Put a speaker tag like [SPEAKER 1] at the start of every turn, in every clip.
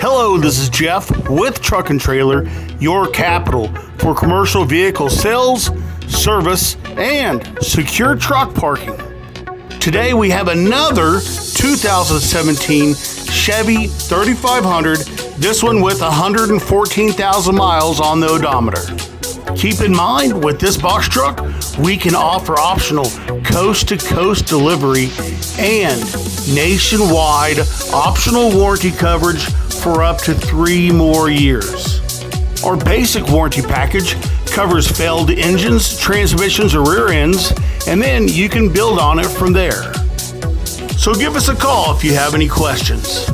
[SPEAKER 1] Hello, this is Jeff with Truck-n-Trailer, your capital for commercial vehicle sales, service, and secure truck parking. Today we have another 2017 Chevy 3500, this one with 114,000 miles on the odometer. Keep in mind, with this box truck, we can offer optional coast-to-coast delivery and nationwide optional warranty coverage for up to 3 more years. Our basic warranty package covers failed engines, transmissions, or rear ends, and then you can build on it from there. So give us a call if you have any questions.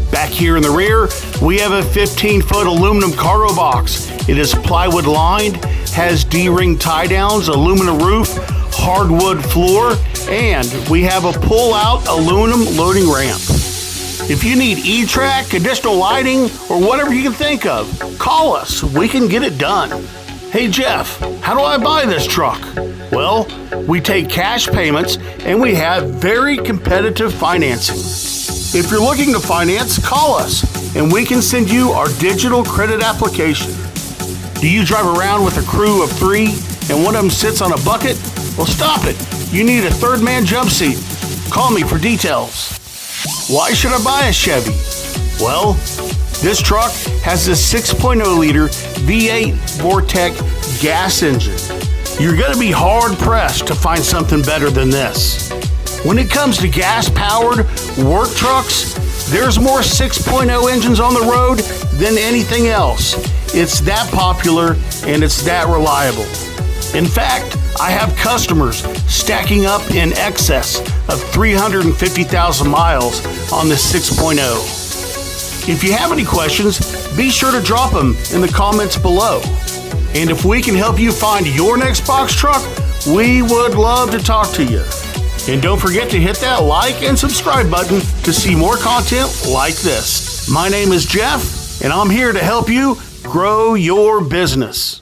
[SPEAKER 1] Back here in the rear, we have a 15-foot aluminum cargo box. It is plywood lined, has D-ring tie downs, aluminum roof, hardwood floor, and we have a pull-out aluminum loading ramp. If you need E-Track, additional lighting, or whatever you can think of, call us. We can get it done. Hey Jeff, how do I buy this truck? Well, we take cash payments and we have very competitive financing. If you're looking to finance, call us and we can send you our digital credit application. Do you drive around with a crew of 3 and one of them sits on a bucket? Well, stop it. You need a third man jump seat. Call me for details. Why should I buy a Chevy? Well, this truck has a 6.0 liter V8 Vortex Gas Engine. You're going to be hard pressed to find something better than this. When it comes to gas-powered work trucks, there's more 6.0 engines on the road than anything else. It's that popular and it's that reliable. In fact, I have customers stacking up in excess of 350,000 miles on the 6.0. If you have any questions, be sure to drop them in the comments below. And if we can help you find your next box truck, we would love to talk to you. And don't forget to hit that like and subscribe button to see more content like this. My name is Jeff, and I'm here to help you grow your business.